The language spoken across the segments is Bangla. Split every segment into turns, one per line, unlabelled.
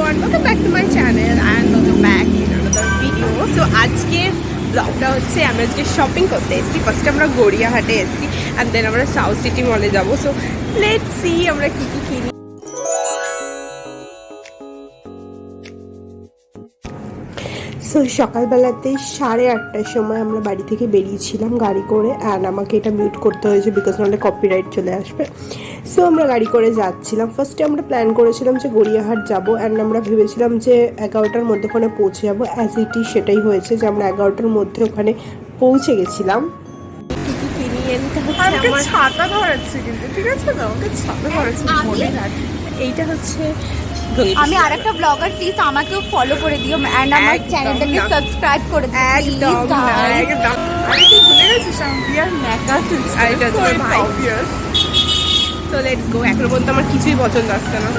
welcome back to my channel and welcome back in another video. So আজকে ব্লগটা হচ্ছে আমরা আজকে শপিং করতে এসেছি। ফার্স্টে আমরা গড়িয়াহাটে এসেছি অ্যান্ড দেন আমরা সাউথ সিটি মলে যাবো। সো লেটস সি আমরা কী কী কিনি। সো সকালবেলাতে 8:30টার সময় আমরা বাড়ি থেকে বেরিয়েছিলাম গাড়ি করে, অ্যান্ড আমাকে এটা মিউট করতে হয়েছে বিকজ নাহলে কপিরাইট চলে আসবে। সো আমরা গাড়ি করে যাচ্ছিলাম। ফার্স্টে আমরা প্ল্যান করেছিলাম যে গড়িয়াহাট যাবো, অ্যান্ড আমরা ভেবেছিলাম যে 11টার মধ্যে ওখানে পৌঁছে যাবো। অ্যাজ ইট ইজ সেটাই হয়েছে যে আমরা 11টার মধ্যে ওখানে পৌঁছে গেছিলাম।
ছাতা ধরাচ্ছে কিন্তু ঠিক আছে না, আমাকে ছাতা ধরাচ্ছে মনে রাখি।
এইটা হচ্ছে
আমি আরেকটা ব্লগার, প্লিজ আমাকেও ফলো করে দিও এন্ড আমার চ্যানেলটাকে সাবস্ক্রাইব করে দিও
একদম একদম।
আরে তুই ভুলে গেছিস we are Mecca sisters, so it's obvious.
So let's go. এখনো পর্যন্ত আমার কিছুই পছন্দ আসছে না।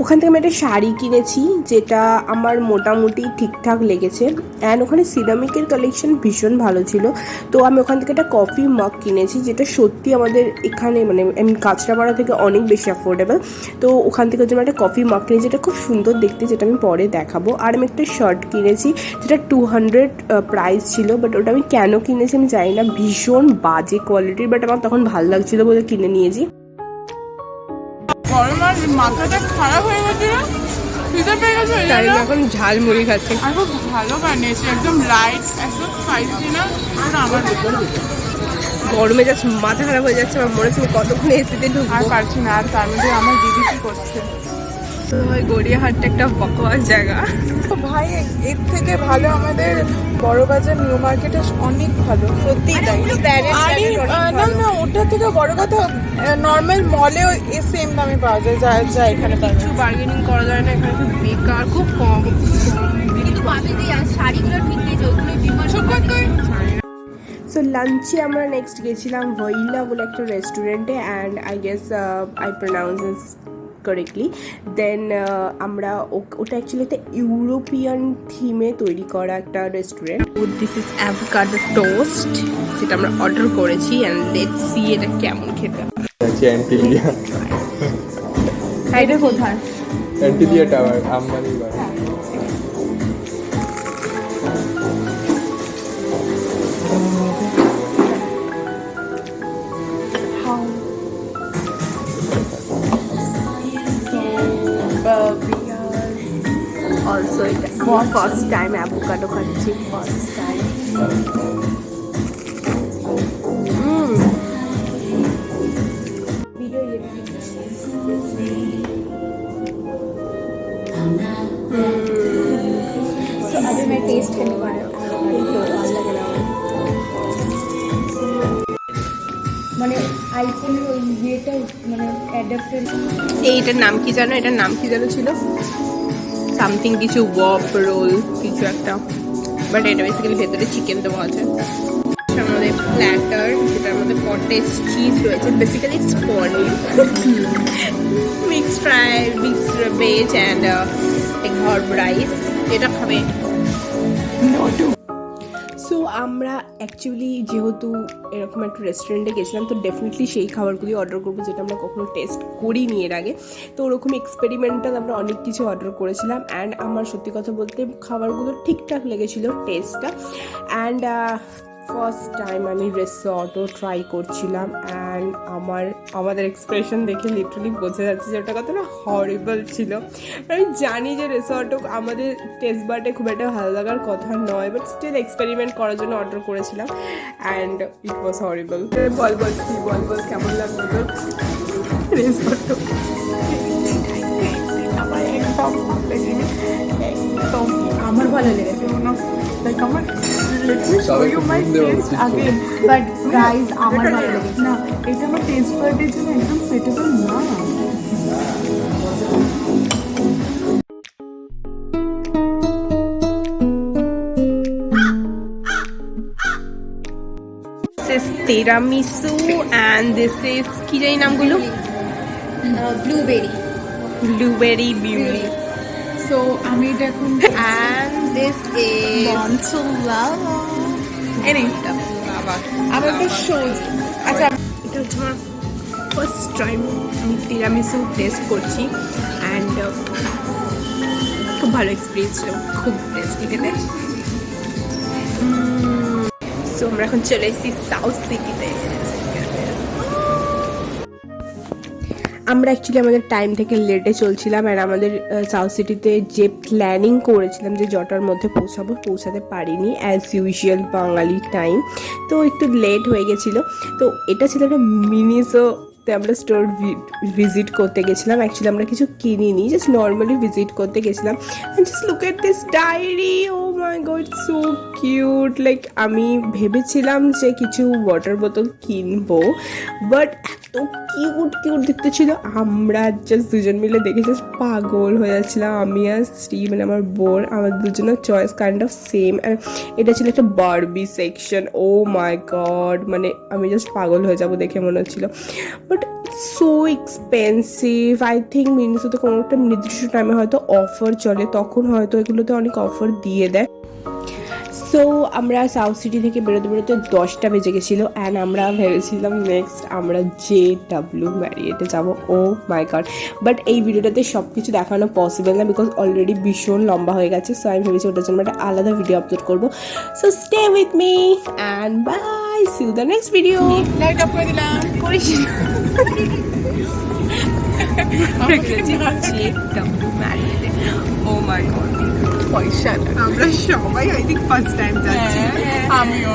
ওখান থেকে আমি একটা শাড়ি কিনেছি যেটা আমার মোটামুটি ঠিকঠাক লেগেছে, অ্যান্ড ওখানে সিরামিকের কালেকশন ভীষণ ভালো ছিল। তো আমি ওখান থেকে একটা কফি মাগ কিনেছি যেটা সত্যি আমাদের এখানে মানে কাঁচরাপাড়া থেকে অনেক বেশি অ্যাফোর্ডেবল। তো ওখান থেকে হচ্ছে আমি একটা কফি মাগ কিনেছি যেটা খুব সুন্দর দেখতে, যেটা আমি পরে দেখাবো। আর আমি একটা শার্ট কিনেছি যেটা 200 প্রাইস ছিল, বাট ওটা আমি কেন কিনেছি আমি জানি না, ভীষণ বাজে কোয়ালিটির, বাট আমার তখন ভালো লাগছিলো বলে কিনে নিয়েছি।
আমার মাথাটা খারাপ হয়ে গেছিল, খিদে পেয়ে গেছে,
এখন ঝালমুড়ি খাচ্ছি।
আর খুব ভালো বানিয়েছে, একদম লাইট, একদম স্পাইসি না। আমার
গরমে যাচ্ছে, মাথা খারাপ হয়ে যাচ্ছে, আমার মনে হচ্ছে কতক্ষণ এসিতে ঢুকবো।
আর পারছি না। আর তার মধ্যে আমার দিদি কি করছে,
গড়িয়াহাটটা একটা বকওয়াস জায়গা
ভাই। এর থেকে ভালো আমাদের বড়বাজার নিউ মার্কেটে অনেক ভালো, সত্যি তাই। না না, ওটার থেকে বড় কথা নর্মাল মলেও সেম দামে পাওয়া যায়, যা এখানে পাওয়া যায়।
বার্গেনিং করা যায় না এখানে, খুব বেকার, খুব কম।
কিন্তু আমি যে শাড়িগুলো ঠিক নেই, ওগুলো ডিমান্ড।
সো লাঞ্চে আমরা নেক্সট গেছিলাম ভইলা বলে একটা রেস্টুরেন্টে, and I guess I pronounce correctly. Then আমরা ওটা অ্যাকচুয়ালি একটা ইউরোপিয়ান থিমে তৈরি করা একটা restaurant. This is avocado toast যেটা আমরা অর্ডার করেছি, অ্যান্ড লেটস সি এটা কেমন খেতে।
অ্যান্টিলিয়া,
এটা কোথায়?
অ্যান্টিলিয়া টাওয়ার, আম্বানির বাড়ি।
অলসো এটা ফার্স্ট টাইম অ্যাভোকাডো খাচ্ছি, ফার্স্ট টাইম।
अभी मैं टेस्ट करने वाला हूँ। মানে আইফোনের ওই ইয়েটা মানে অ্যাডাপ্টার।
এইটার নাম কি জানো, এটার নাম কি জানো ছিল সামথিং কিছু ওয়াপ রোল কিছু একটা, বাট এটা বেসিক্যালি ভেতরে চিকেন দেওয়া আছে। আমাদের প্ল্যাটার যেটার মধ্যে কটেজ চিজ রয়েছে, basically it's paneer, mixed fry, mixed veg and এক হার্ব রাইস। এটা খাবে সো আমরা অ্যাকচুয়ালি যেহেতু এরকম একটা রেস্টুরেন্টে গেছিলাম, তো ডেফিনেটলি সেই খাবারগুলি অর্ডার করবো যেটা আমরা কখনো টেস্ট করিনি এর আগে। তো ওরকম এক্সপেরিমেন্টাল আমরা অনেক কিছু অর্ডার করেছিলাম, অ্যান্ড আমার সত্যি কথা বলতে খাবারগুলো ঠিকঠাক লেগেছিলো টেস্টটা। অ্যান্ড ফার্স্ট টাইম আমি রিসর্টও ট্রাই করছিলাম, অ্যান্ড আমাদের এক্সপ্রেশন দেখে লিটারালি বোঝা যাচ্ছে যে ওটা কতটা হরিবল ছিল। আমি জানি যে রিসর্টও আমাদের টেস্ট বাটে খুব একটা ভালো লাগার কথা নয়, বাট স্টিল এক্সপেরিমেন্ট করার জন্য অর্ডার করেছিলাম, অ্যান্ড ইট ওয়াজ হরিবল। বল কেমন লাগলো তোর রিসর্টও?
আমার একদম ভালো লেগেছে, একদম
আমার ভালো লেগেছে।
লাইক আমার let me show you my taste again,
but guys আমার ভালো লেগেছে
না, এটা আমার টেস্ট বাডের জন্য একদম সুইটেবল না।
This is tiramisu and this is কি জানি নামগুলো, ব্লুবেরি বিউলি।
সো আমি এটা এখন
and this is
মন্টুলালা
এটা বাবা
আমার একটা শো। আচ্ছা,
এটা হচ্ছে আমার ফার্স্ট টাইম আমি তিরামিসু টেস্ট করছি, অ্যান্ড খুব ভালো এক্সপিরিয়েন্স ছিল, খুব টেস্টি খেতে। সো আমরা এখন চলে এসেছি সাউথ সিটিতে। আমরা অ্যাকচুয়ালি আমাদের টাইম থেকে লেটে চলছিলাম, আর আমাদের সাউথ সিটিতে যে প্ল্যানিং করেছিলাম যে জটার মধ্যে পৌঁছাতে পারিনি অ্যাজ ইউজুয়াল বাঙালি টাইম, তো একটু লেট হয়ে গেছিলো। তো এটা ছিল একটা মিনিসোতে আমরা স্টোর ভিজিট করতে গেছিলাম। অ্যাকচুয়ালি আমরা কিছু কিনিনি, জাস্ট নর্মালি ভিজিট করতে গেছিলাম। And just look at this diary, oh my God so cute. Like আমি ভেবেছিলাম যে কিছু ওয়াটার বোতল কিনবো, বাট এত কিউট দেখতে ছিল, আমরা জাস্ট দুজন মিলে দেখে জাস্ট পাগল হয়ে যাচ্ছিলাম। আমি আর শ্রী, মানে আমার বোন, আমার দুজনের চয়েস কাইন্ড অফ সেম। এটা ছিল একটা Barbie section. Oh my god, মানে আমি জাস্ট পাগল হয়ে যাবো দেখে মনে হচ্ছিল। But so expensive. I think মিনিসোতে কোনো একটা নির্দিষ্ট টাইমে হয়তো অফার চলে, তখন হয়তো এগুলোতে অনেক অফার দিয়ে দেয়। সো আমরা সাউথ সিটি থেকে বেরোতে 10টা বেজে গেছিলো, অ্যান্ড আমরা ভেবেছিলাম নেক্সট আমরা JW ম্যারিয়েটে যাবো। ও মাই গড, বাট এই ভিডিওটাতে সব কিছু দেখানো পসিবল না, বিকজ অলরেডি ভীষণ লম্বা হয়ে গেছে। সো আমি ভেবেছি ওটার জন্য একটা আলাদা ভিডিও আপলোড করবো। So stay with me and bye, see you the next video.
Light off করে দিলাম।
করিস JW ম্যারিয়েটে। ও মাই গড,
পয়সা
আমরা সবাই আই থিঙ্ক ফার্স্ট টাইম যাচ্ছি।
আমিও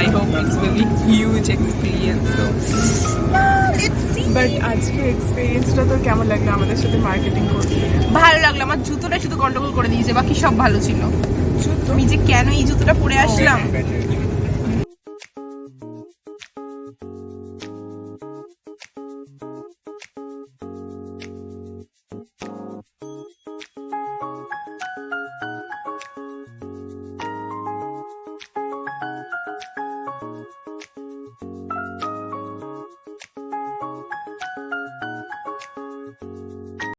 I hope it's really huge experience. So let's see.
But আজকের এক্সপিরিয়েন্সটা তো কেমন লাগলো আমাদের সাথে মার্কেটিং করতে?
ভালো লাগলো। আমার জুতোটা শুধু গন্ডগোল করে দিয়েছে, বাকি সব ভালো ছিল। আমি যে কেন এই জুতোটা পরে আসলাম